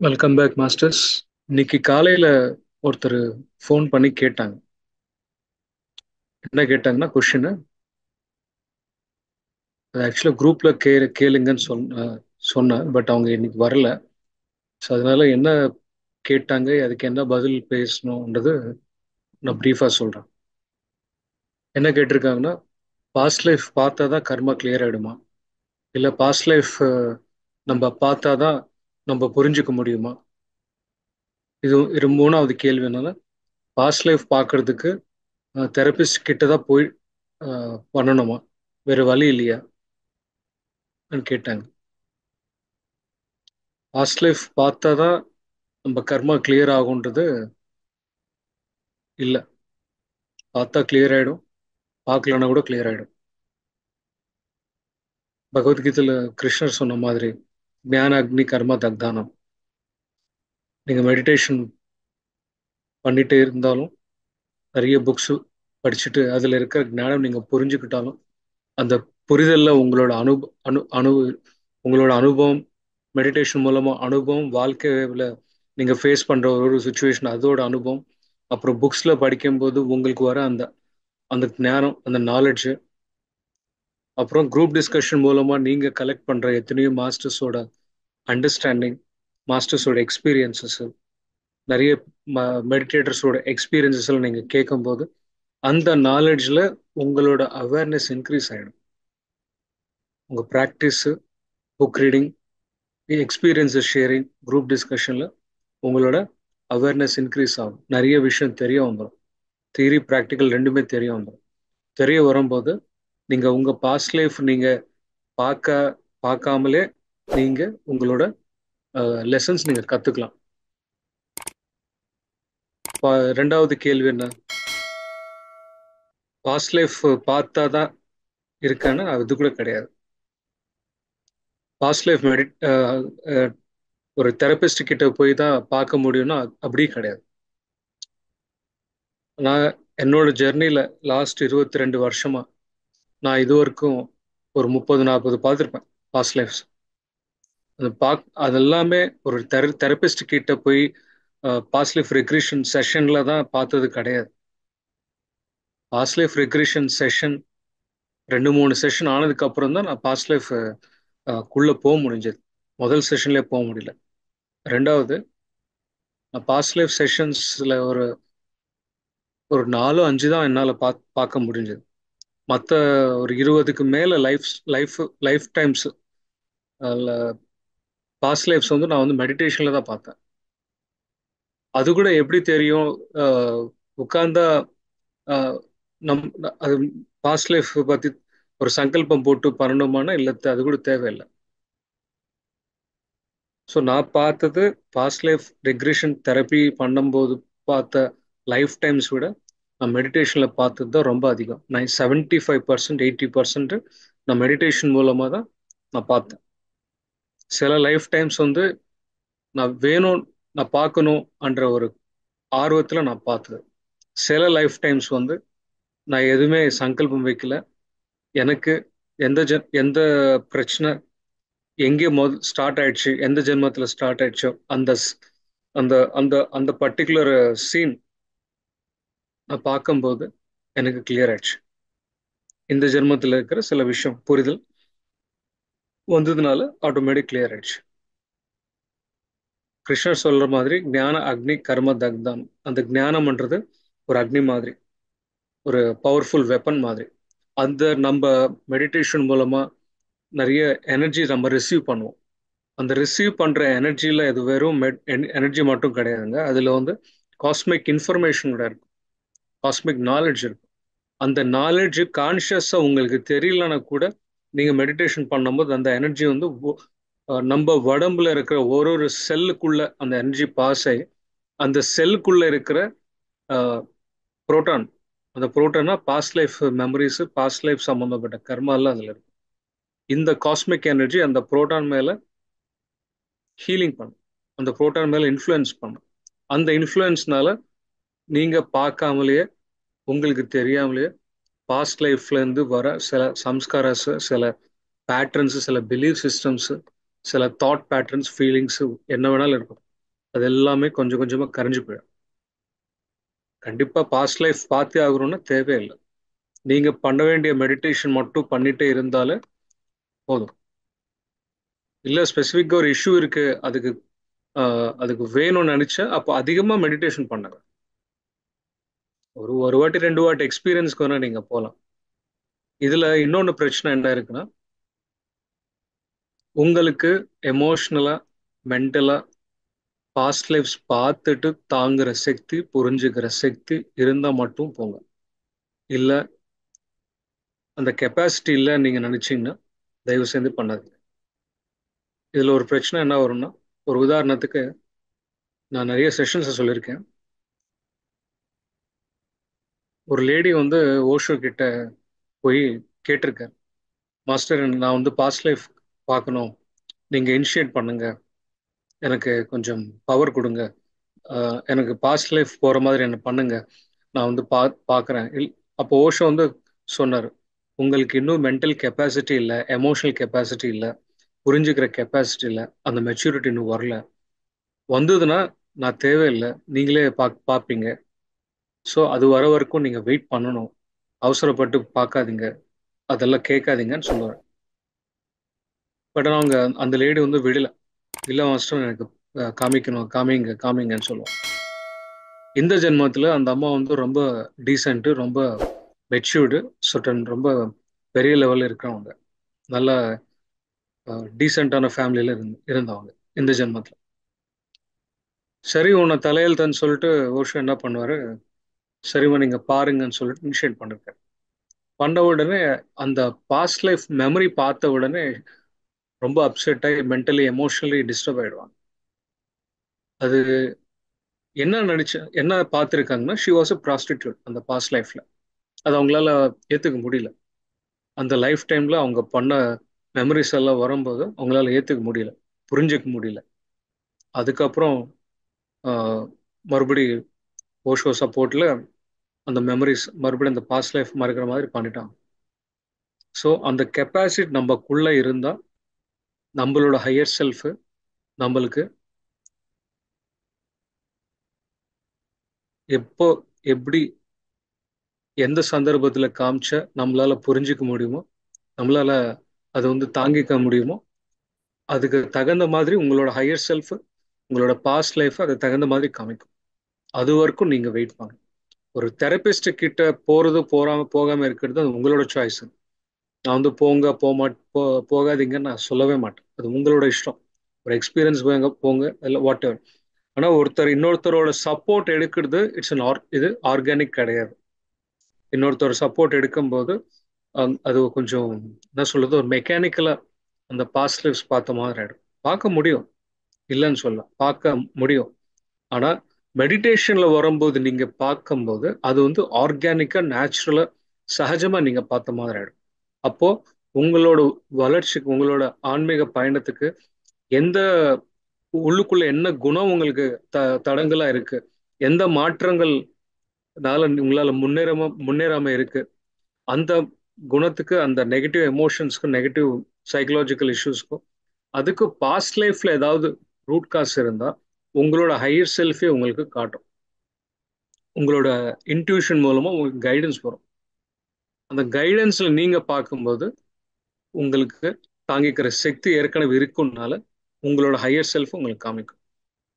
Welcome back masters. இன்னைக்கு காலையில ஒருத்தர் ஃபோன் பண்ணி கேட்டாங்க. என்ன கேட்டாங்கன்னா கொஷின் ஆக்சுவலாக குரூப்ல கேளுங்கன்னு சொன்னேன். பட் அவங்க இன்னைக்கு வரல. ஸோ அதனால என்ன கேட்டாங்க, அதுக்கு என்ன பதில் பேசணுன்றது நான் ப்ரீஃபாக சொல்கிறேன். என்ன கேட்டிருக்காங்கன்னா, பாஸ்ட் லைஃப் பார்த்தா தான் கர்மா கிளியர் ஆகிடுமா, இல்லை பாஸ்ட் லைஃப் நம்ம பார்த்தா தான் நம்ம புரிஞ்சுக்க முடியுமா? இது மூணாவது கேள்வி என்னன்னா, பாஸ்ட் லைஃப் பார்க்கறதுக்கு தெரபிஸ்ட் கிட்ட தான் போய் பண்ணணுமா, வேற வழி இல்லையா கேட்டாங்க. பாஸ்ட் லைஃப் பார்த்தா தான் நம்ம கர்மா கிளியர் ஆகுன்றது இல்லை. பார்த்தா கிளியர் ஆகிடும், பார்க்கலன்னா கூட கிளியர் ஆகிடும். பகவத்கீதையில் கிருஷ்ணர் சொன்ன மாதிரி ஞான அக்னி கர்மா தக்தானம். நீங்கள் மெடிடேஷன் பண்ணிட்டே இருந்தாலும், நிறைய புக்ஸு படிச்சுட்டு அதில் இருக்கிற ஞானம் நீங்கள் புரிஞ்சுக்கிட்டாலும், அந்த புரிதலில் உங்களோட உங்களோட அனுபவம், மெடிடேஷன் மூலமாக அனுபவம், வாழ்க்கையில் நீங்கள் ஃபேஸ் பண்ணுற ஒரு சுச்சுவேஷன் அதோட அனுபவம், அப்புறம் புக்ஸில் படிக்கும்போது உங்களுக்கு வர அந்த அந்த ஞானம், அந்த நாலெட்ஜு, அப்புறம் குரூப் டிஸ்கஷன் மூலமாக நீங்கள் கலெக்ட் பண்ணுற எத்தனையோ மாஸ்டர்ஸோட அண்டர்ஸ்டாண்டிங், மாஸ்டர்ஸோட எக்ஸ்பீரியன்சஸ், நிறைய மெடிடேட்டர்ஸோட எக்ஸ்பீரியன்சஸ்லாம் நீங்கள் கேட்கும்போது அந்த நாலெட்ஜில் உங்களோட அவேர்னஸ் இன்க்ரீஸ் ஆகிடும். உங்கள் practice, book reading, experiences sharing, group டிஸ்கஷனில் உங்களோட அவேர்னஸ் இன்க்ரீஸ் ஆகும். நிறைய விஷயம் தெரிய வந்துடும். தியரி ப்ராக்டிக்கல் ரெண்டுமே தெரிய வந்துடும். தெரிய வரும்போது நீங்கள் உங்கள் பாஸ்ட் லைஃப் நீங்கள் பார்க்காமலே நீங்கள் உங்களோட லெசன்ஸ் நீங்கள் கற்றுக்கலாம். ரெண்டாவது கேள்வி என்ன, பாஸ்ட் லைஃப் பார்த்தா தான் இருக்கான்னு அது கூட கிடையாது. பாஸ்ட் லைஃப் ஒரு தெரபிஸ்ட் கிட்ட போய் தான் பார்க்க முடியும்னா அப்படி கிடையாது. நான் என்னோட ஜெர்னியில் லாஸ்ட் 22 வருஷமா நான் இது வரைக்கும் ஒரு 30-40 பார்த்துருப்பேன் பாஸ்ட் லைஃப்ஸ். அதெல்லாமே ஒரு தெரபிஸ்ட் கிட்ட போய் பாஸ்ட் லைஃப் ரெக்ரிஷன் செஷனில் தான் பார்த்தது கிடையாது. பாஸ்ட் லைஃப் ரெக்ரிஷன் செஷன் 2-3 செஷன் ஆனதுக்கு அப்புறம் தான் நான் பாஸ்ட் லைஃப் குள்ளே போக முடிஞ்சது. முதல் செஷன்லேயே போக முடியல. ரெண்டாவது, நான் பாஸ்ட் லைஃப் செஷன்ஸில் ஒரு 4-5 தான் என்னால் பார்க்க முடிஞ்சது. மற்ற ஒரு 20க்கு மேலே லைஃப் டைம்ஸ் பாஸ்ட் லைஃப்ஸ் நான் மெடிடேஷனில் தான் பார்த்தேன். அது கூட எப்படி தெரியும், உட்கார்ந்தா நம் அது பாஸ்ட் லைஃப் பற்றி ஒரு சங்கல்பம் போட்டு பண்ணணுமானா இல்லை, அது கூட தேவையில்லை. ஸோ நான் பார்த்தது பாஸ்ட் லைஃப் ரெக்ரெஷன் தெரப்பி பண்ணும்போது பார்த்த லைஃப் டைம்ஸ் விட நான் மெடிடேஷனில் பார்த்தது தான் ரொம்ப அதிகம். 75%, 80% நான் மெடிடேஷன் மூலமாக தான் நான் பார்த்தேன். சில லைஃப் டைம்ஸ் நான் வேணும், நான் பார்க்கணும்ன்ற ஒரு ஆர்வத்தில் நான் பார்த்தது. சில லைஃப் டைம்ஸ் நான் எதுவுமே சங்கல்பம் வைக்கல. எனக்கு எந்த பிரச்சனை எங்கே ஸ்டார்ட் ஆயிடுச்சு, எந்த ஜென்மத்தில் ஸ்டார்ட் ஆயிடுச்சோ அந்த அந்த அந்த அந்த பர்டிகுலர் சீன் நான் பார்க்கும்போது எனக்கு கிளியர் ஆயிடுச்சு. இந்த ஜென்மத்தில் இருக்கிற சில விஷயம் புரிதல் வந்ததுனால ஆட்டோமேட்டிக் கிளியர் ஆயிடுச்சு. கிருஷ்ணர் சொல்ற மாதிரி ஞான அக்னி கர்ம தக்தான். அந்த ஞானம்ன்றது ஒரு அக்னி மாதிரி, ஒரு பவர்ஃபுல் வெப்பன் மாதிரி. அந்த நம்ம மெடிடேஷன் மூலமா நிறைய எனர்ஜி நம்ம ரிசீவ் பண்ணுவோம். அந்த ரிசீவ் பண்ற எனர்ஜியில் இது வெறும் எனர்ஜி மட்டும் கிடையாதுங்க. அதுல காஸ்மிக் இன்ஃபர்மேஷன் கூட இருக்கும், காஸ்மிக் நாலேஜ் இருக்கும். அந்த நாலேஜ் கான்ஷியஸா உங்களுக்கு தெரியலன்னா கூட நீங்க மெடிடேஷன் பண்ணும்போது அந்த எனர்ஜி நம்ம உடம்புல இருக்கிற ஒரு செல்லுக்குள்ள அந்த எனர்ஜி பாஸ் ஆகி அந்த செல்லுக்குள்ள இருக்கிற புரோட்டான், அந்த புரோட்டானா past life memories, past life சம்பந்தப்பட்ட கர்மா எல்லாம் அதுல இருக்கும். இந்த காஸ்மிக் எனர்ஜி அந்த புரோட்டான் மேல ஹீலிங் பண்ணும், அந்த புரோட்டான் மேல இன்ஃப்ளூயன்ஸ் பண்ணும். அந்த இன்ஃப்ளூயன்ஸ்னால நீங்க பார்க்காமலேயே உங்களுக்கு தெரியாமலேயே பாஸ்ட் லைஃப்ல இருந்து வர சில சம்ஸ்காராஸ், சில பேட்டர்ன்ஸ், சில பிலீஃப் சிஸ்டம்ஸ், சில தாட் பேட்டர்ன்ஸ், ஃபீலிங்ஸ் என்ன வேணாலும் இருக்கும். அது எல்லாமே கொஞ்சம் கொஞ்சமா கரைஞ்சு போயிடும். கண்டிப்பா பாஸ்ட் லைஃப் பார்த்தே ஆகணும்னா தேவையில்லை. நீங்க பண்ண வேண்டிய மெடிடேஷன் மட்டும் பண்ணிட்டே இருந்தாலே போதும். இல்ல ஸ்பெசிஃபிக்கா ஒரு இஷ்யூ இருக்கு, அதுக்கு வேணும்னு நினைச்சா அப்போ அதிகமா மெடிடேஷன் பண்ணுங்க. ஒரு வாட்டி 2 வாட்டி எக்ஸ்பீரியன்ஸ்க்கு வேணா நீங்க போகலாம். இதுல இன்னொன்னு பிரச்சனை என்ன இருக்குன்னா, உங்களுக்கு எமோஷ்னலா, மென்டலா பாஸ்ட் லைஃப்ஸ் பார்த்துட்டு தாங்குற சக்தி, புரிஞ்சுக்கிற சக்தி இருந்தா மட்டும் போங்க. இல்ல அந்த கெப்பாசிட்டி இல்ல நீங்க நினைச்சீங்கன்னா தயவு செய்து பண்ணாதீங்க. இதுல ஒரு பிரச்சனை என்ன வரும்னா, ஒரு உதாரணத்துக்கு நான் நிறைய செஷன்ஸ் சொல்லியிருக்கேன். ஒரு லேடி வந்து ஓஷோ கிட்ட போய் கேட்டிருக்கேன், மாஸ்டர் நான் வந்து பாஸ்ட் லைஃப் பார்க்கணும், நீங்க இனிஷியேட் பண்ணுங்க, எனக்கு கொஞ்சம் பவர் கொடுங்க, எனக்கு பாஸ்ட் லைஃப் போற மாதிரி என்ன பண்ணுங்க, நான் வந்து பார்க்குறேன். அப்போ ஓஷோ வந்து சொன்னார், உங்களுக்கு இன்னும் மென்டல் கெப்பாசிட்டி இல்லை, எமோஷனல் கெப்பாசிட்டி இல்லை, புரிஞ்சுக்கிற கெப்பாசிட்டி இல்லை, அந்த மெச்சூரிட்டி இன்னும் வரல. வந்ததுன்னா நான் தேவையில்லை, நீங்களே பார்ப்பீங்க. ஸோ அது வர வரைக்கும் நீங்கள் வெயிட் பண்ணணும், அவசரப்பட்டு பார்க்காதீங்க, அதெல்லாம் கேட்காதீங்கன்னு சொல்லுவார். பட் ஆனால் அவங்க அந்த லேடி வந்து விடல. இல்லை மாஸ்டர் எனக்கு காமிக்கணும், காமிங்க காமிங்கன்னு சொல்லுவோம். இந்த ஜென்மத்தில் அந்த அம்மா வந்து ரொம்ப டீசென்ட்டு, ரொம்ப மெச்சூர்டு, சுட்டன் ரொம்ப பெரிய லெவலில் இருக்கிறவங்க, நல்ல டீசெண்டான ஃபேமிலியில் இருந்தவங்க இந்த ஜென்மத்தில். சரி உன்னை தலையெழுத்துன்னு சொல்லிட்டு ஓஷோ என்ன பண்ணுவார், சரிம்மா நீங்கள் பாருங்கன்னு சொல்லிட்டு இனிஷியேட் பண்ணிருக்காரு. பண்ண உடனே அந்த பாஸ்ட் லைஃப் மெமரி பார்த்த உடனே ரொம்ப அப்செட் ஆகி மென்டலி எமோஷனலி டிஸ்டர்ப் ஆயிடுவாங்க. அது என்ன என்ன பார்த்துருக்காங்கன்னா, ஷி வாஸ் அ ப்ராஸ்டிடியூட் அந்த பாஸ்ட் லைஃப்ல. அது அவங்களால ஏற்றுக்க முடியல. அந்த லைஃப் டைம்ல அவங்க பண்ண மெமரிஸ் எல்லாம் வரும்போது அவங்களால ஏற்றுக்க முடியல, புரிஞ்சுக்க முடியல. அதுக்கப்புறம் ஆஹ், மறுபடி ஓஷோ சப்போர்ட்ல அந்த மெமரிஸ் மறுபடியும் அந்த பாஸ்ட் லைஃப் மறக்கிற மாதிரி பண்ணிட்டாங்க. ஸோ அந்த கெப்பாசிட்டி நம்மக்குள்ள இருந்தா நம்மளோட ஹையர் செல்ஃப் நம்மளுக்கு எப்போ, எப்படி, எந்த சந்தர்ப்பத்தில் காமிச்ச நம்மளால புரிஞ்சிக்க முடியுமோ, நம்மளால அதை வந்து தாங்கிக்க முடியுமோ, அதுக்கு தகுந்த மாதிரி உங்களோட ஹையர் செல்ஃப், உங்களோட பாஸ்ட் லைஃப் அதுக்கு தகுந்த மாதிரி காமிக்கும். அது வரைக்கும் நீங்க வெயிட் பண்ணுங்க. ஒரு தெரபிஸ்ட் கிட்ட போறது போகாம இருக்கிறது அது உங்களோட சாய்ஸ். நான் வந்து போங்க போகாதீங்கன்னு நான் சொல்லவே மாட்டேன், அது உங்களோட இஷ்டம். ஒரு எக்ஸ்பீரியன்ஸ் போங்க போங்க, இல்லை வாட் எவர். ஆனா இன்னொருத்தரோட சப்போர்ட் எடுக்கிறது இட்ஸ் இது ஆர்கானிக் கிடையாது. இன்னொருத்தர் சப்போர்ட் எடுக்கும்போது அது கொஞ்சம் என்ன சொல்றது, ஒரு மெக்கானிக்கலா அந்த பாஸ்ட் லைஃப்ஸ் பார்த்த மாதிரி ஆயிடும். பார்க்க முடியும், இல்லைன்னு சொல்ல, பார்க்க முடியும். ஆனா மெடிடேஷன்ல வரும்போது நீங்க பார்க்கும்போது அது வந்து ஆர்கானிக்கா, நேச்சுரலா, சகஜமா நீங்க பார்த்த மாதிரி ஆயிடும். அப்போ உங்களோட வளர்ச்சிக்கு, உங்களோட ஆன்மீக பயணத்துக்கு எந்த உள்ளுக்குள்ள என்ன குணம் உங்களுக்கு தடங்களா இருக்கு, எந்த மாற்றங்கள்னால உங்களால முன்னேறாம இருக்கு, அந்த குணத்துக்கு, அந்த நெகட்டிவ் எமோஷன்ஸ்க்கும் நெகட்டிவ் சைக்கலாஜிக்கல் இஷ்யூஸ்க்கும் அதுக்கு பாஸ்ட் லைஃப்ல ஏதாவது ரூட் காஸ் இருந்தா உங்களோட ஹையர் செல்ஃபே உங்களுக்கு காட்டும். உங்களோட இன்ட்யூஷன் மூலமா உங்களுக்கு கைடன்ஸ் வரும். அந்த கைடன்ஸ்ல நீங்க பார்க்கும்போது உங்களுக்கு தாங்கிக்கிற சக்தி ஏற்கனவே இருக்கும்னால உங்களோட ஹையர் செல்ஃப் உங்களுக்கு காமிக்கும்.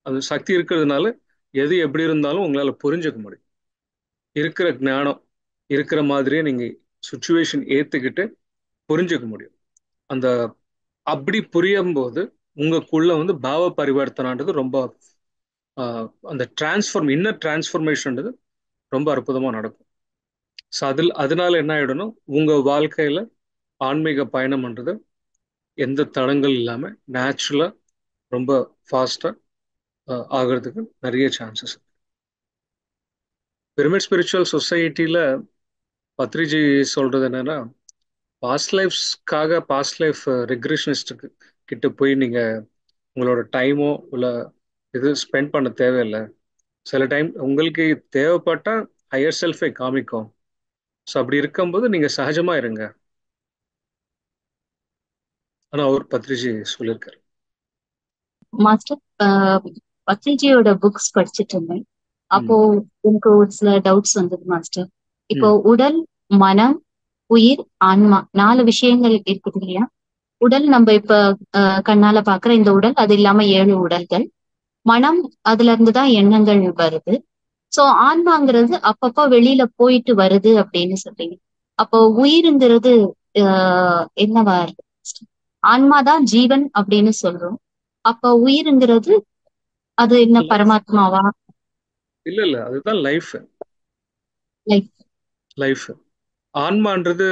அது சக்தி இருக்கிறதுனால எது எப்படி இருந்தாலும் உங்களால புரிஞ்சுக்க முடியும். இருக்கிற ஞானம் இருக்கிற மாதிரியே நீங்க சுச்சுவேஷன் ஏத்துக்கிட்டு புரிஞ்சுக்க முடியும். அந்த அப்படி புரியும் போது உங்களுக்குள்ள வந்து பாவ பரிவர்த்தனான்றது ரொம்ப அந்த இன்னர் டிரான்ஸ்ஃபர்மேஷன்ன்றது ரொம்ப அற்புதமா நடக்கும். ஸோ அதனால என்ன ஆயிடணும், உங்க வாழ்க்கையில ஆன்மீக பயணம்ன்றது எந்த தடங்கள் இல்லாம நேச்சுரலா ரொம்ப ஃபாஸ்டா ஆகிறதுக்கு நிறைய சான்சஸ். பிரமிட் ஸ்பிரிச்சுவல் சொசைட்டில பத்ரிஜி சொல்றது என்னன்னா, பாஸ்ட் லைஃப் ரெக்ரெஷனிஸ்டுக்கு கிட்ட போய் நீங்க உங்களோட டைமோ இல்லை இது ஸ்பெண்ட் பண்ண தேவையில்லை. சில டைம் உங்களுக்கு தேவைப்பட்டா ஹையர் செல்ஃபை காமிக்கும். ஸோ அப்படி இருக்கும்போது நீங்க சகஜமா இருங்க. ஆனா அவர் பத்ரிஜி சொல்லியிருக்காரு. மாஸ்டர், பத்ரிஜியோட புக்ஸ் படிச்சுட்டு இருந்தேன். அப்போ ம். எனக்கு ஒரு சில டவுட்ஸ் வந்தது மாஸ்டர். இப்போ ம். உடல், மனம், உயிர், ஆன்மா 4 விஷயங்கள் இருக்குது இல்லையா? உடல் நம்ம இப்ப கண்ணால பாக்குற இந்த உடல், அது இல்லாம 7 உடல்கள். மனம், அதுல இருந்துதான் எண்ணங்கள் வருது. சோ ஆன்மாங்கிறது அப்பப்போ வெளியில போயிட்டு வருது அப்படின்னு சொல்றீங்க. அப்போ உயிருங்கிறது என்னவா இருக்கு? ஆன்மாதான் ஜீவன் அப்படின்னு சொல்றோம். அப்ப உயிருங்கிறது அது என்ன, லைஃப். பரமாத்மாவா? இல்ல இல்ல, அதுதான் லைஃப். லைக். லைஃப். ஆன்மான்றது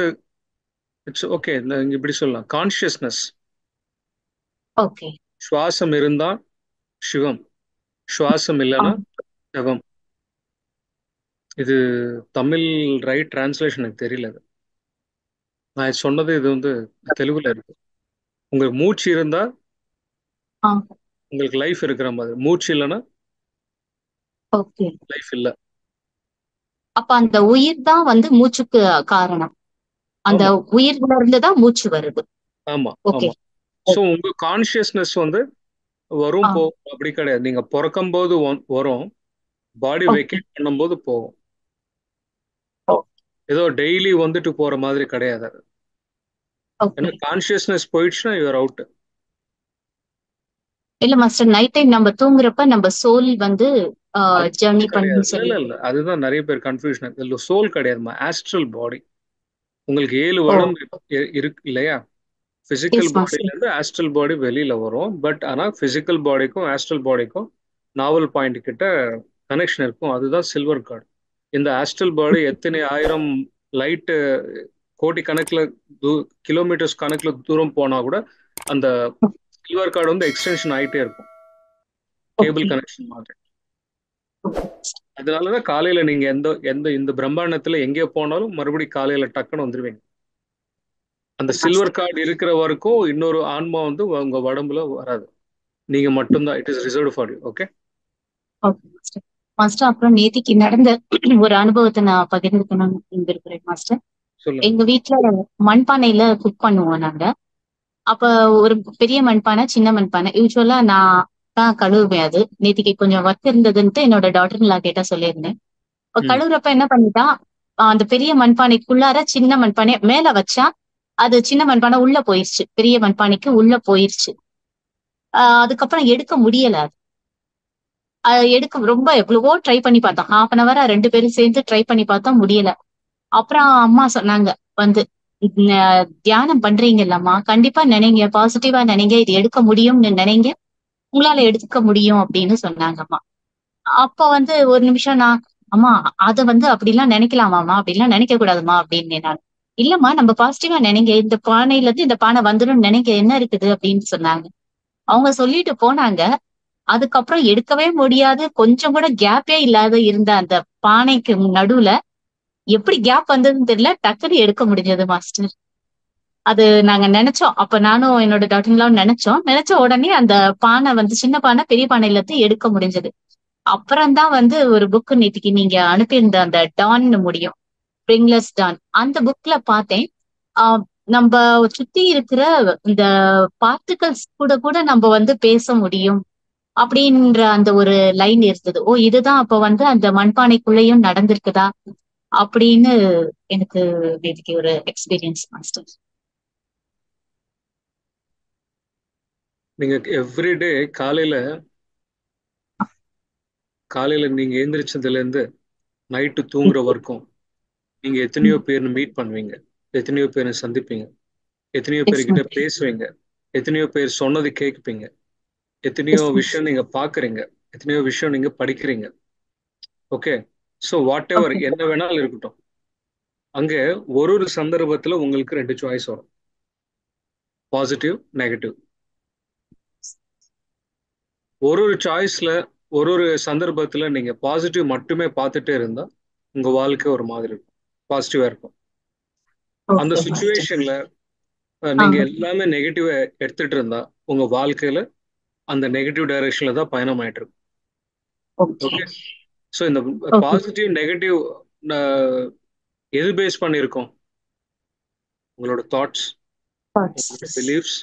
இட்ஸ் ஓகே. நீங்க இப்படி சொல்லலாம், கான்ஷியஸ்னஸ். ஓகே. சுவாசம் இருந்தா சிவம், சுவாசம் இல்லைன்னா ஜகம். இது தமிழ் ரைட் டிரான்ஸ்லேஷன் எனக்கு தெரியல. நான் சொன்னது இது தெலுங்குல இருக்கு. உங்களுக்கு மூச்சு இருந்தா உங்களுக்கு லைஃப் இருக்கிற மாதிரி, மூச்சு இல்லைன்னா ஓகே. லைஃப் இல்ல. அப்ப அந்த உயிர் தான் மூச்சுக்கு காரணம். அந்த ஆமா உயிர்ல இருந்து தான் மூச்சு வருது. ஆமா ஓகே. ஆமா. ஸோ உங்க கான்ஷியஸ்னஸ் வரும் ஆ. போகும் அப்படி கிடையாது. நீங்க பிறக்கும் போது வரும், பாடி ஓகே. வெக்கேட் பண்ணும்போது போகும். ஏதோ டெய்லி வந்துட்டு போற மாதிரி கிடையாது அது. ஓகே. ஏன்னா கான்ஷியஸ்னஸ் போயிடுச்சுன்னா யூஆர் அவுட். இல்ல மாஸ்டர், நைட் டைம் நம்ம தூங்குறப்ப நம்ம சோல் அது ஜர்னி பண்ணி கிடையாது. இல்ல இல்ல சொல்லிட்டு. இல்ல, அதுதான் நிறைய பேர் கன்ஃபியூஷன். இதுல சோல் கிடையாதுமா, ஆஸ்ட்ரல் பாடி. உங்களுக்கு 7 ஓ. வடம் இருக்கு இல்லையா? பிசிக்கல் எஸ் பாடியில மாஸ்டர். இருந்து ஆஸ்ட்ரல் பாடி வெளியில வரும். பட் ஆனா பிசிக்கல் பாடிக்கும் ஆஸ்ட்ரல் பாடிக்கும் நாவல் பாயிண்ட் கிட்ட கனெக்ஷன் இருக்கும். அதுதான் சில்வர் கார்டு. இந்த ஆஸ்ட்ரல் பாடி எத்தனை ஆயிரம் லைட் கோடி கணக்குல கிலோமீட்டர்ஸ் கணக்குல தூரம் போனா கூட அந்த சில்வர் கார்டு எக்ஸ்டென்ஷன் ஆயிட்டே இருக்கும், கேபிள் ஓகே. கனெக்ஷன் மாதிரி. அதனாலதான் காலையில நீங்க எந்த எந்த இந்த பிரம்மாண்டத்துல எங்கே போனாலும் மறுபடியும் காலையில டக்குன்னு வந்துருவீங்க. அந்த சில்வர் மாஸ்டர். கார்டு இருக்கிற வரைக்கும் இன்னொரு ஆன்மா உங்க உடம்புல வராது. நீங்க மட்டும்தான். It is reserve for you. Okay. Okay master. Master, அப்புறம் நேத்திக்கு நடந்த ஒரு அனுபவத்தை நான் பகிர்ந்துக்கணும்னு விரும்புறேன் மாஸ்டர். சொல்லுங்க. எங்க வீட்ல மண்பானையில குக் பண்ணுவோம் நாங்க. அப்ப ஒரு பெரிய மண்பானை, சின்ன மண்பானை. யூஸ்வலா நான் தான் கழுவுவேன். அது நேத்திக்கு கொஞ்சம் ஒர்க் இருந்ததுன்ட்டு என்னோட டாட்டர் லா கேட்டா சொல்லியிருந்தேன். இப்ப ம். கழுவுறப்ப என்ன பண்ணிட்டான், அந்த பெரிய மண்பானைக்குள்ளார சின்ன மண்பானை மேல வச்சா, அது சின்ன மண்பானை உள்ள போயிருச்சு, பெரிய மண்பானைக்கு உள்ள போயிருச்சு. அதுக்கப்புறம் எடுக்க முடியல. எடுக்க ரொம்ப எவ்வளவோ ட்ரை பண்ணி பார்த்தோம். 1/2 hour 2 பேரும் சேர்ந்து ட்ரை பண்ணி பார்த்தோம், முடியல. அப்புறம் அம்மா சொன்னாங்க வந்து, தியானம் பண்றீங்கல்லம்மா, கண்டிப்பா நினைங்க, பாசிட்டிவா நினைங்க, இது எடுக்க முடியும்னு நினைங்க, உங்களால எடுக்க முடியும் அப்படின்னு சொன்னாங்க அம்மா. அப்ப ஒரு நிமிஷம் நான், அம்மா அத அப்படிலாம் நினைக்கலாமாமா, அப்படிலாம் நினைக்க கூடாதுமா அப்படின்னு நான். இல்லம்மா, நம்ம பாசிட்டிவா நினைங்க, இந்த பானையில இருந்து இந்த பானை வந்துடும் நினைக்க என்ன இருக்குது அப்படின்னு சொன்னாங்க. அவங்க சொல்லிட்டு போனாங்க. அதுக்கப்புறம் எடுக்கவே முடியாது, கொஞ்சம் கூட கேப்பே இல்லாத இருந்த அந்த பானைக்கு நடுவுல எப்படி கேப் வந்ததுன்னு தெரியல, டக்குனு எடுக்க முடிஞ்சது மாஸ்டர். அது நாங்க நினைச்சோம். அப்ப நானும் என்னோட டாட்டர்லாம் நினைச்சோம். நினைச்ச உடனே அந்த பானை சின்ன பானை பெரிய பானையில இருந்து எடுக்க முடிஞ்சது. அப்புறம் தான் ஒரு புக் நேத்திக்கு நீங்க அனுப்பியிருந்த அந்த டான்னு முடியும், பிரிங்லெஸ் டான், அந்த புக்ல பார்த்தேன். ஆஹ் நம்ம சுத்தி இருக்கிற இந்த பார்ட்டிகல்ஸ் கூட கூட நம்ம பேச முடியும் அப்படின்ற அந்த ஒரு லைன் இருந்தது. ஓ, இதுதான் அப்ப அந்த மண்பானைக்குள்ளேயும் நடந்திருக்குதா அப்படின்னு எனக்கு நேத்திக்கு ஒரு எக்ஸ்பீரியன்ஸ் மாஸ்டர். நீங்க எவ்ரிடே காலையில காலையில நீங்க எந்திரிச்சதுல இருந்து நைட்டு தூங்குற வரைக்கும் நீங்க எத்தனையோ பேர் மீட் பண்ணுவீங்க, எத்தனையோ பேரை சந்திப்பீங்க, எத்தனையோ எஸ் பேர்கிட்ட மாஸ்டர். பேசுவீங்க, எத்தனையோ பேர் சொன்னது கேட்பீங்க, எத்தனையோ எஸ் விஷயம் மாஸ்டர். நீங்க பாக்குறீங்க, எத்தனையோ விஷயம் நீங்க படிக்கிறீங்க. Okay. So what ever okay. என்ன வேணாலும் இருக்கட்டும், அங்க ஒரு ஒரு சந்தர்ப்பத்துல உங்களுக்கு 2 சாய்ஸ் வரும், பாசிட்டிவ் நெகட்டிவ். ஒரு ஒரு சாய்ஸ்ல ஒரு ஒரு சந்தர்ப்பத்துல நீங்க பாசிட்டிவ் மட்டுமே பார்த்துட்டே இருந்தா உங்க வாழ்க்கை ஒரு மாதிரி இருக்கும், பாசிட்டிவா இருக்கும். அந்த ஓகே மாஸ்டர். சுச்சுவேஷன்ல ஆ. நீங்க எல்லாமே நெகட்டிவா எடுத்துட்டு இருந்தா உங்க வாழ்க்கையில அந்த நெகட்டிவ் டைரக்ஷன்ல தான் பயணம் ஆயிட்டு இருக்கும். ஓகே. ஓகே. ஸோ இந்த ஓகே. பாசிட்டிவ் நெகட்டிவ் எது பேஸ் பண்ணியிருக்கோம்? உங்களோட தாட்ஸ், thoughts. உங்களோட பிலீஃப்ஸ்,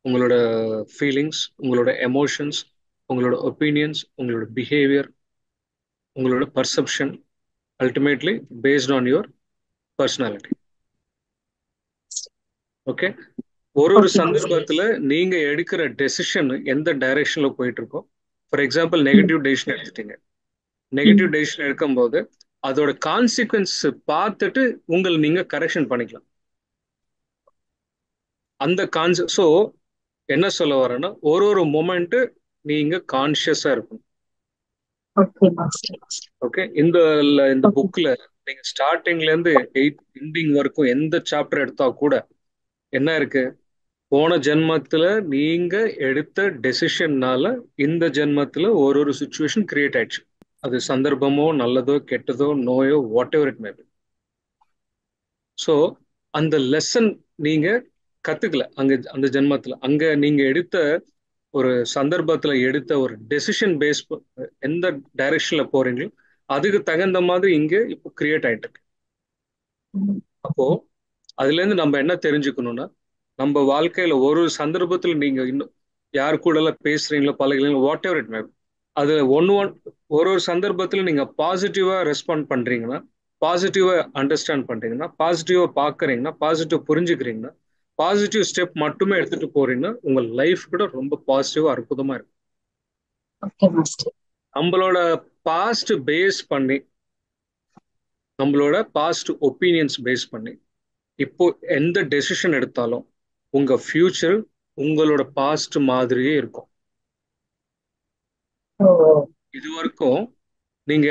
உங்களோட ஃபீலிங்ஸ், உங்களோட எமோஷன்ஸ், உங்களோட ஒப்பீனியன்ஸ், உங்களோட பிஹேவியர், உங்களோட perception, ultimately paste on your personality. Okay, ஒரு Okay, master. சந்தர்ப்பத்துல நீங்க எடுக்கிற டெசிஷன் எந்த டைரக்ஷன்ல போயிட்டு இருக்கோம். ஃபார் எக்ஸாம்பிள், நெகட்டிவ் டெசிஷன் எடுத்துட்டீங்க. நெகட்டிவ் டெசிஷன் எடுக்கும்போது அதோட கான்சிக்வன்ஸ் பார்த்துட்டு உங்களை நீங்க கரெக்ஷன் பண்ணிக்கலாம். அந்த ஸோ என்ன சொல்ல வரேன்னா, ஒரு ஒரு மொமெண்ட் நீங்க கான்சியஸா இருக்கணும். Okay, master. ஓகே, இந்த இந்த Okay. புக்ல நீங்க ஸ்டார்டிங்ல இருந்து 8th எண்டிங் வரைக்கும் எந்த சாப்டர் எடுத்தா கூட என்ன இருக்கு? போன ஜென்மத்துல நீங்க எடுத்த டெசிஷன்னால இந்த ஜென்மத்துல ஒரு ஒரு சுச்சுவேஷன் கிரியேட் ஆயிடுச்சு. அது சந்தர்ப்பமோ, நல்லதோ, கெட்டதோ, நோயோ, whatever it may be. So அந்த லெசன் நீங்க கத்துக்கல அங்க அந்த ஜென்மத்துல. அங்க நீங்க எடுத்த ஒரு சந்தர்ப்பத்துல எடுத்த ஒரு டெசிஷன் பேஸ் எந்த டைரக்ஷன்ல போறீங்களோ அதுக்கு தகுந்த மாதிரி இங்க இப்போ கிரியேட் ஆயிட்டு இருக்கு. அப்போ அதுல இருந்து நம்ம என்ன தெரிஞ்சுக்கணும்னா, நம்ம வாழ்க்கையில ஒரு சந்தர்ப்பத்துல நீங்க இன்னும் யார் கூட எல்லாம் பேசுறீங்களோ, பழகுறீங்களோ, வாட் எவர் இட் மே, அது ஒரு ஒரு சந்தர்ப்பத்துல நீங்க பாசிட்டிவா ரெஸ்பாண்ட் பண்றீங்கன்னா, பாசிட்டிவா அண்டர்ஸ்டாண்ட் பண்றீங்கன்னா, பாசிட்டிவா பாக்குறீங்கன்னா, பாசிட்டிவ் புரிஞ்சுக்கிறீங்கன்னா, பாசிட்டிவ் ஸ்டெப் மட்டுமே எடுத்துட்டு போறீங்கன்னா உங்க லைஃப் கூட ரொம்ப பாசிட்டிவா அற்புதமா இருக்கும். Okay, master. நம்மளோட பாஸ்ட் பேஸ் பண்ணி, நம்மளோட பாஸ்ட் ஒப்பீனியன்ஸ் பேஸ் பண்ணி இப்போ எந்த டெசிஷன் எடுத்தாலும் உங்க ஃபியூச்சர் உங்களோட பாஸ்ட் மாதிரியே இருக்கும். Oh, இதுவரைக்கும் நீங்க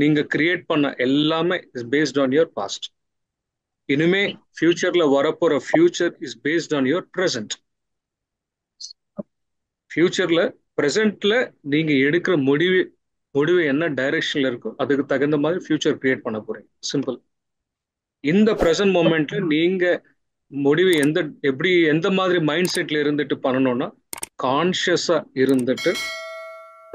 நீங்க கிரியேட் பண்ண எல்லாமே is based on your past. இனிமே ஃபியூச்சர்ல வரப்போற future is based on your present. ஃபியூச்சர்ல ப்ரெசென்ட்ல நீங்க எடுக்கிற முடிவு என்ன டைரக்ஷன்ல இருக்கோ அதுக்கு தகுந்த மாதிரி ஃபியூச்சர் கிரியேட் பண்ண போறீங்க. சிம்பிள். இந்த ப்ரெசென்ட் மொமெண்ட்ல நீங்க முடிவு எந்த மாதிரி மைண்ட் செட்ல இருந்துட்டு பண்ணணும்னா, கான்ஷியஸா இருந்துட்டு,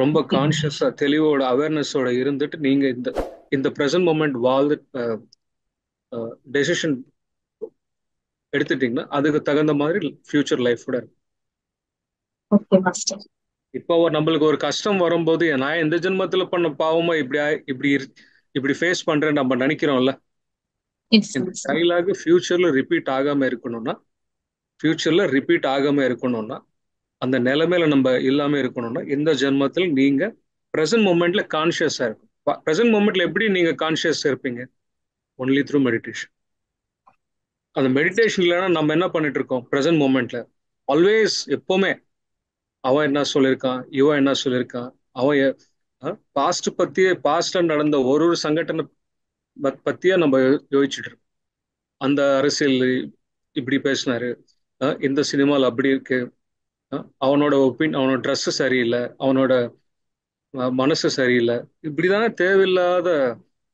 ரொம்ப கான்ஷியஸா தெளிவோட அவேர்னஸோட இருந்துட்டு நீங்க இந்த இந்த ப்ரெசென்ட் மொமெண்ட் வாழ்ந்து டெசிஷன் எடுத்துட்டீங்கன்னா அதுக்கு தகுந்த மாதிரி ஃபியூச்சர் லைஃபோட இருக்கும். okay, master. இப்போ நம்மளுக்கு ஒரு கஷ்டம் வரும்போது நான் எந்த ஜென்மத்துல பண்ண பாவமா இப்படி ஃபேஸ் பண்றேன் நம்ம நினைக்கிறோம்ல. Yes, இந்த master. டைலாக் ஃபியூச்சர்ல ரிப்பீட் ஆகாம இருக்கணும்னா அந்த நிலைமையில நம்ம இல்லாம இருக்கணும்னா இந்த ஜென்மத்தில் நீங்க பிரசன்ட் மூமெண்ட்ல கான்சியஸா இருக்கும். பிரசன்ட் மூமெண்ட்ல எப்படி நீங்க கான்சியஸ் இருப்பீங்க? Only through meditation. அந்த மெடிடேஷன் இல்லைன்னா நம்ம என்ன பண்ணிட்டு இருக்கோம்? பிரசன்ட் மூமெண்ட்ல ஆல்வேஸ் எப்பவுமே அவன் என்ன சொல்லியிருக்கான், இவன் என்ன சொல்லியிருக்கான், அவன் பாஸ்ட்ல நடந்த ஒரு ஒரு சங்கடனை பத்தியா நம்ம யோசிச்சுட்டு இருக்கோம். அந்த அரசியல் இப்படி பேசினாரு, இந்த சினிமாவில் அப்படி இருக்கு, அவனோட ட்ரெஸ் சரியில்லை, அவனோட மனசு சரியில்லை, இப்படிதானே தேவையில்லாத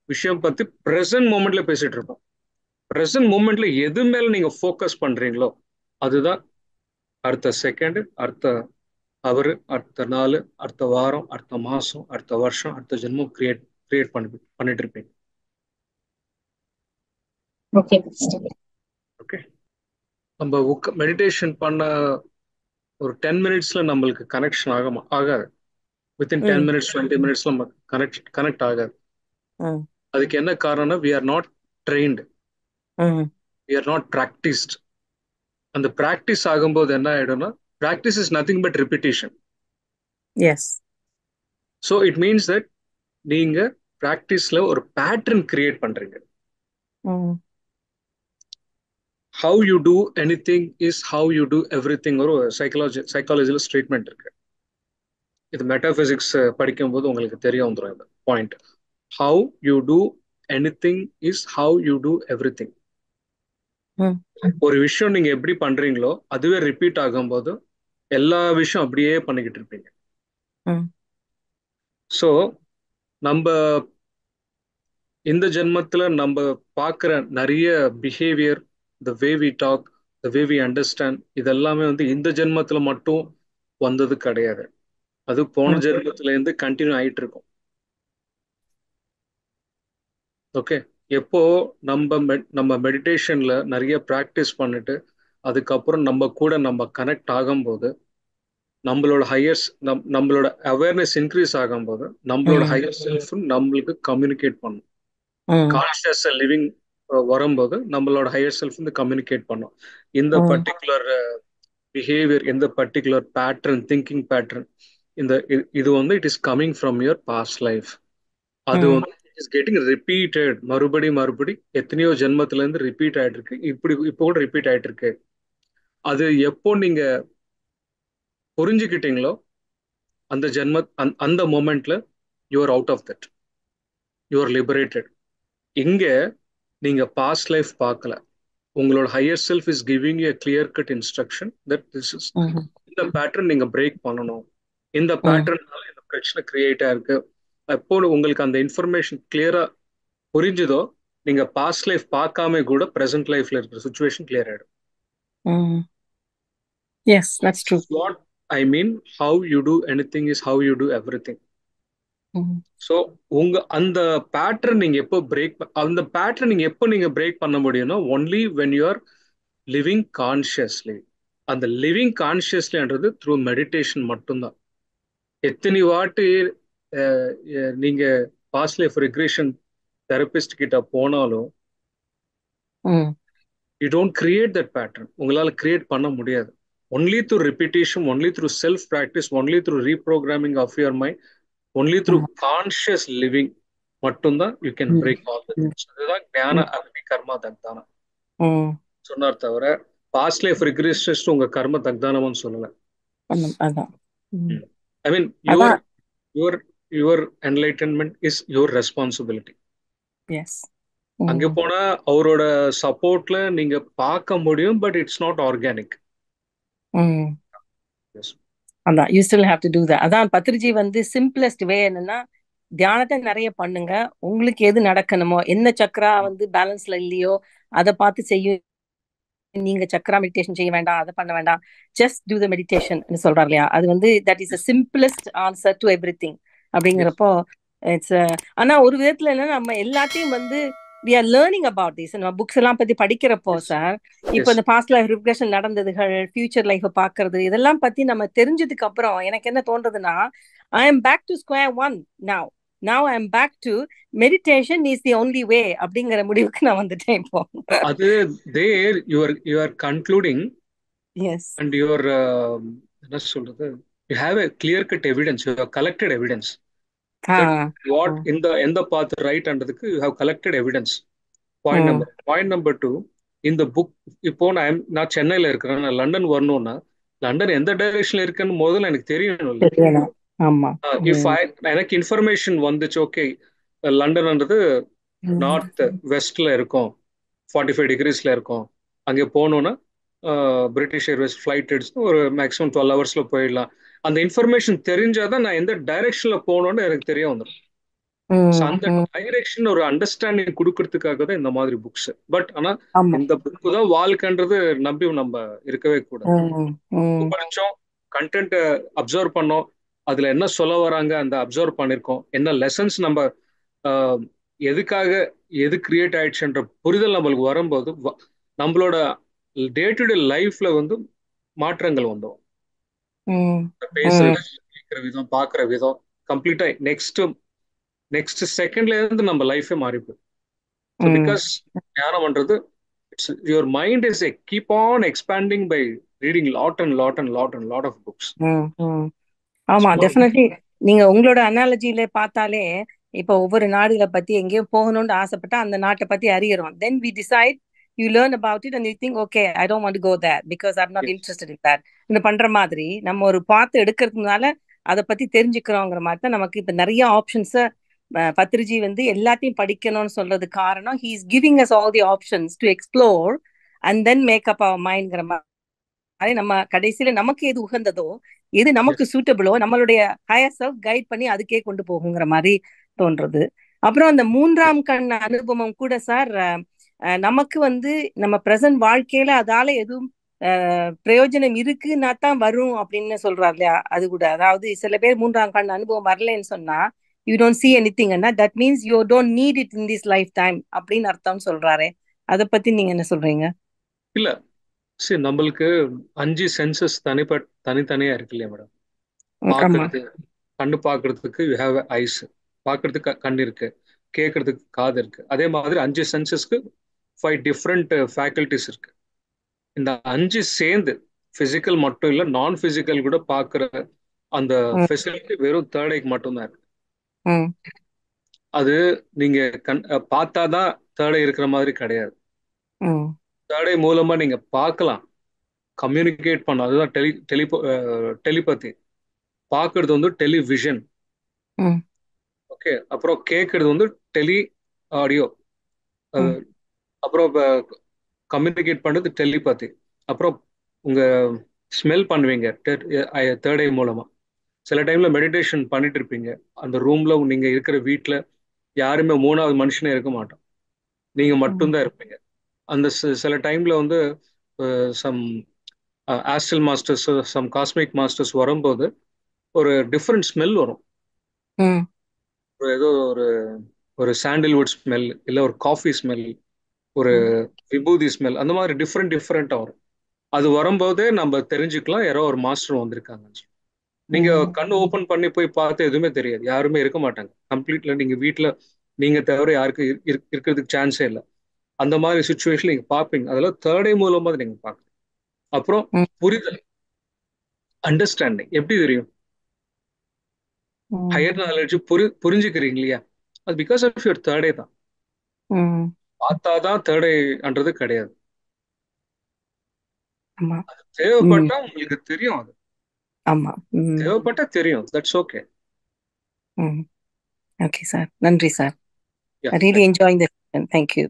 விஷயம் பத்தி பிரசன்ட் மூமெண்ட்ல பேசிட்டு இருப்போம். பிரசன்ட் மூமெண்ட்ல எது மேல நீங்க ஃபோக்கஸ் பண்றீங்களோ அதுதான் அடுத்த செகண்ட், அடுத்த அவர், அடுத்த நாள், அடுத்த வாரம், அடுத்த மாசம், அடுத்த வருஷம், அடுத்த ஜென்மம் கிரியேட் பண்ணிட்டு இருப்பீங்க. Okay, master. ஓகே, நம்ம மெடிடேஷன் பண்ண ஒரு 10 மினிட்ஸ்ல நம்மளுக்கு கனெக்ஷன் ஆகாது. வித்தின் 10 மினிட்ஸ் 20 மினிட்ஸ்ல நம்ம கனெக்ட் ஆகாது. அதுக்கு என்ன காரணம்? We are not trained, we are not practised. அந்த ப்ராக்டிஸ் ஆகும்போது என்ன ஆயிடும்னா, practice is nothing but repetition. Yes. So it means that நீங்க ப்ராக்டிஸ்ல ஒரு பேட்டர்ன் கிரியேட் பண்றீங்க. How you do anything is how you do everything. ஒரு சைக்காலஜில ஸ்டேட்மெண்ட் இருக்கு. இது மெட்டாபிசிக்ஸ் படிக்கும்போது உங்களுக்கு தெரிய வந்துடும் இந்த point. How you do anything is how you do everything. ஒரு விஷயம் நீங்க எப்படி பண்றீங்களோ அதுவே ரிப்பீட் ஆகும்போது எல்லா விஷயம் அப்படியே பண்ணிக்கிட்டு இருப்பீங்க. ஸோ நம்ம இந்த ஜென்மத்துல நம்ம பார்க்குற நிறைய behaviour, the way we talk, the way we understand, இதெல்லாமே இந்த ஜென்மத்துல மட்டும் வந்தது கிடையாது. அது போன ஜென்மத்துல இருந்து கண்டினியூ ஆயிட்டு இருக்கும். ஓகே. எப்போ நம்ம மெடிடேஷன்ல நிறைய ப்ராக்டிஸ் பண்ணிட்டு அதுக்கப்புறம் நம்ம கூட நம்ம கனெக்ட் ஆகும்போது நம்மளோட நம்மளோட அவேர்னஸ் இன்க்ரீஸ் ஆகும்போது நம்மளோட ஹையர் செல்ஃப் நம்மளுக்கு கம்யூனிகேட் பண்ணும். கான்ஷியஸ் லிவிங் வரும்போது நம்மளோட ஹையர் செல்ஃப் வந்து கம்யூனிகேட் பண்ணும். இந்த பர்டிகுலர் பிஹேவியர், இந்த பர்டிகுலர் பேட்டர்ன், திங்கிங் பேட்டர்ன், இது வந்து it is coming from your past life. அது வந்து இஸ் கெட்டிங் ரிப்பீட்டட், மறுபடி எத்தனையோ ஜென்மத்துல இருந்து ரிப்பீட் ஆயிட்டு இருக்கு. இப்போ கூட ரிப்பீட் ஆயிட்டு இருக்கு. அது எப்போ நீங்க புரிஞ்சுக்கிட்டீங்களோ அந்த அந்த மொமெண்ட்ல you are out of that, you are liberated. இங்க நீங்க பாஸ்ட் லைஃப் பார்க்கல, உங்களோட higher self is giving a clear cut instruction that this is இந்த பேட்டர்ன் நீங்க பிரேக் பண்ணணும். இந்த பேட்டர்னால இந்த பிரச்சனை கிரியேட் ஆயிருக்கு. எப்போ உங்களுக்கு அந்த இன்ஃபர்மேஷன் கிளியரா புரிஞ்சுதோ நீங்க பாஸ்ட் லைஃப் பார்க்காம கூட பிரசன்ட் லைஃப்ல இருக்கிற சுச்சுவேஷன் கிளியர் ஆயிடும். Yes, that's true. What I mean, how you do anything is how you do everything. So அந்த பேட்டர்ன் நீங்க எப்போ அந்த பேட்டர்ன் நீங்க பிரேக் பண்ண முடியும்னா only when you are living consciously. அந்த லிவிங் கான்ஷியஸ்லின்றது த்ரூ மெடிடேஷன் மட்டும்தான். எத்தனை வாட்டி நீங்க பாஸ்ட் லைஃப் ரிக்ரெஷன் தெரபிஸ்ட் கிட்ட போனாலும் you don't create that pattern. உங்களால கிரியேட் பண்ண முடியாது. Only through repetition, only through self practice, only through reprogramming of your mind, only through conscious living மட்டும்தான் you can break all the things. அதுதான் ஞான அக்னி கர்மா தக்தானம் சொன்னார். தவிர பாஸ்ட் லைஃப் ரிக்ரெஷன் உங்க கர்ம தக்தானம்னு சொல்லல. I mean your enlightenment is your responsibility. அங்க போனா அவரோட சப்போர்ட்ல நீங்க பார்க்க முடியும், பட் இட்ஸ் நாட் ஆர்கானிக். அதான் you still have to do that. அதான் பத்ரிஜி வந்து சிம்பிளஸ்ட் வே என்னன்னா, தியானத்தை நிறைய பண்ணுங்க, உங்களுக்கு எது நடக்கணுமோ, என்ன சக்கரா வந்து பேலன்ஸ்ல இல்லையோ அதை பார்த்து செய்யும். நீங்க சக்கரா மெடிடேஷன் செய்ய வேண்டாம், அதை பண்ண வேண்டாம், ஜஸ்ட் டூ த மெடிடேஷன் சொல்றாரு இல்லையா. அது வந்து that is the simplest answer to everything அப்படிங்கிறப்போ இட்ஸ். ஆனா ஒரு விதத்துல என்னன்னா நம்ம எல்லாத்தையும் வந்து we are learning about this. நம்ம புக்ஸ் எல்லாம் பத்தி படிக்கிறப்போ சார், இப்போ இந்த பாஸ்ட் லைஃப் ரிக்ரெஷன் நடந்ததுகள், ஃபியூச்சர் லைஃப் பாக்குறது, இதெல்லாம் பத்தி நம்ம தெரிஞ்சதுக்கு அப்புறம் எனக்கு என்ன தோன்றதுன்னா, I am back to square one now I am back to meditation is the only way அப்படிங்கிற முடிவுக்கு நான் வந்துட்டேன் இப்போ. அது there you are concluding. Yes. And your என்ன சொல்றது, you have a clear cut evidence, you have collected evidence. What in the path right அன்றதுக்கு you have collected evidence. Point number 2, இந்த book இப்போ நான் சென்னையில இருக்கிறேன், நான் லண்டன் வரணும்னா லண்டன் எந்த டைரக்ஷன்ல இருக்குன்னு முதல்ல எனக்கு தெரியணும். எனக்கு இன்ஃபர்மேஷன் வந்துச்சு, ஓகே லண்டன்ன்றது நார்த் வெஸ்ட்ல இருக்கும், 45 டிகிரிஸ்ல இருக்கும், அங்கே போகணும்னா பிரிட்டிஷ் ஏர்வேஸ் ஃபிளைட் எடுத்து ஒரு மேக்ஸிமம் 12 ஹவர்ஸ்ல போயிடலாம். அந்த இன்ஃபர்மேஷன் தெரிஞ்சாதான் நான் எந்த டைரக்ஷன்ல போகணும்னு எனக்கு தெரிய வந்துடும். அந்த டைரக்ஷன் ஒரு அண்டர்ஸ்டாண்டிங் கொடுக்கறதுக்காக தான் இந்த மாதிரி புக்ஸ். பட் ஆனா இந்த புக்கு தான் வாழ்க்கைன்றது நம்பி நம்ம இருக்கவே கூடாது. படிச்சோம், கண்டென்ட் அப்சர்வ் பண்ணோம், அதுல என்ன சொல்ல வராங்க அந்த அப்சர்வ் பண்ணிருக்கோம், என்ன லெசன்ஸ் நம்ம எதுக்காக எது கிரியேட் ஆயிடுச்சுன்ற புரிதல் நம்மளுக்கு வரும்போது நம்மளோட டே டு டே லைஃப்ல வந்து மாற்றங்கள் வந்தோம். பேசுறது, கேட்கிற விதம், பாக்குற விதம் கம்ப்ளீட்டா நெக்ஸ்ட் செகண்ட்ல இருந்து நம்ம லைஃபே மாறிப்போம். பிகாஸ் ஞானம் பண்றது your mind is keep on expanding by reading lot of books. ஆமா, டெஃபினெட்லி. நீங்க உங்களோட அனாலஜில பார்த்தாலே இப்போ ஒவ்வொரு நாடுகளை பத்தி எங்கேயோ போகணும்னு ஆசைப்பட்டா அந்த நாட்டை பத்தி அறியறோம். Then we decide, you learn about it and you think, okay, I don't want to go there because I'm not interested in that. இந்த பண்ற மாதிரி நம்ம ஒரு பார்த்து எடுக்கிறதுனால அதை பத்தி தெரிஞ்சுக்கிறோங்கிற மாதிரி தான் நமக்கு இப்ப நிறைய ஆப்ஷன்ஸ். பத்ரிஜி வந்து எல்லாத்தையும் படிக்கணும்னு சொல்றது காரணம், he is giving us all the options to explore and then make up our mindங்கிற மாதிரி நம்ம கடைசியில நமக்கு எது உகந்ததோ, எது நமக்கு சூட்டபிளோ நம்மளுடைய ஹையர் செல்ஃப் கைட் பண்ணி அதுக்கே கொண்டு போகுங்கிற மாதிரி தோன்றது. அப்புறம் அந்த 3ஆம் கண் அனுபவம் கூட சார், நமக்கு வந்து நம்ம பிரசன்ட் வாழ்க்கையில அதால எதுவும் பிரயோஜனம் இருக்குன்னா தான் வரும் அப்படின்னு சொல்றாரு இல்லையா. அது கூட அதாவது சில பேர் 3ஆம் கண் அனுபவம் வரலன்னு சொன்னா யூ டோன்ட் see anything ன்னா that means you don't need it in this life time அப்படின்னு அர்த்தம் சொல்றாரே. அதை பத்தி நீங்க என்ன சொல்றீங்க? இல்ல, சரி, நம்மளுக்கு 5 சென்சஸ் தனித்தனியா இருக்கு இல்லையா மேடம்? ஆமா. பார்க்கறது, கண்ணு பார்க்கறதுக்கு யூ ஹேவ் ஐஸ், பார்க்கறதுக்கு கண் இருக்கு, கேட்கறதுக்கு காது இருக்கு. அதே மாதிரி 5 சென்சஸ்க்கு 5 டிஃப்ரெண்ட் ஃபேக்கல்டிஸ் இருக்கு. இந்த 5 சேர்ந்து பிசிக்கல் மட்டும் இல்ல, நான் பிசிக்கல் கூட பார்க்குற அந்த ஃபெசிலிட்டி வெறும் தேர்ட் ஐக்கு மட்டும்தான் இருக்கு. அது நீங்க பார்த்தாதான் தேர்ட் ஐ இருக்கிற மாதிரி கிடையாது. தேர்ட் ஐ மூலமா நீங்க பார்க்கலாம், கம்யூனிகேட் பண்ணலாம். அதுதான் டெலிபதி. பார்க்கறது வந்து டெலிவிஷன். ஓகே. அப்புறம் கேட்கறது வந்து டெலி ஆடியோ. அப்புறம் கம்யூனிகேட் பண்றது டெலிபதி. அப்புறம் உங்க ஸ்மெல் பண்ணுவீங்க தேர்ட் ஐ மூலமா. சில டைம்ல மெடிடேஷன் பண்ணிட்டு இருப்பீங்க, அந்த ரூம்ல நீங்க இருக்கிற வீட்டுல யாருமே 3வது மனுஷனே இருக்க மாட்டோம், நீங்க மட்டும்தான் இருப்பீங்க. அந்த சில டைம்ல வந்து some astral masters, some cosmic masters வரும்போது ஒரு டிஃப்ரெண்ட் ஸ்மெல் வரும். ஏதோ ஒரு சாண்டில்வுட் ஸ்மெல், இல்ல ஒரு காஃபி ஸ்மெல், ஒரு விபூதி ஸ்மெல், அந்த மாதிரி டிஃப்ரெண்டா வரும். அது வரும்போதே நம்ம தெரிஞ்சுக்கலாம் யாரோ ஒரு மாஸ்டர் வந்திருக்காங்க. நீங்க கண்ணு ஓபன் பண்ணி போய் பார்த்து எதுவுமே தெரியாது, யாருமே இருக்க மாட்டாங்க கம்ப்ளீட்ல. நீங்க வீட்டுல நீங்க தவிர யாருக்கு இருக்கிறதுக்கு சான்ஸே இல்லை. அந்த மாதிரி சுச்சுவேஷன் நீங்க பார்ப்பீங்க. அதெல்லாம் தேர்ட் ஐ மூலமா நீங்க பார்க்கணும். அப்புறம் புரிதல், அண்டர்ஸ்டாண்டிங் எப்படி தெரியும்? ஹையர் நாலேஜ் புரிஞ்சுக்கிறீங்க இல்லையா? அது பிகாஸ் ஆஃப் யுவர் தேர்ட் ஐ தான். பார்த்தாதான் தேர்ட் ஐன்றது கிடையாது. தேவைப்பட்டா உங்களுக்கு தெரியும், அது தேவைப்பட்டா தெரியும். That's okay. ஓகே சார், நன்றி sir. I really enjoying the session. Thank you.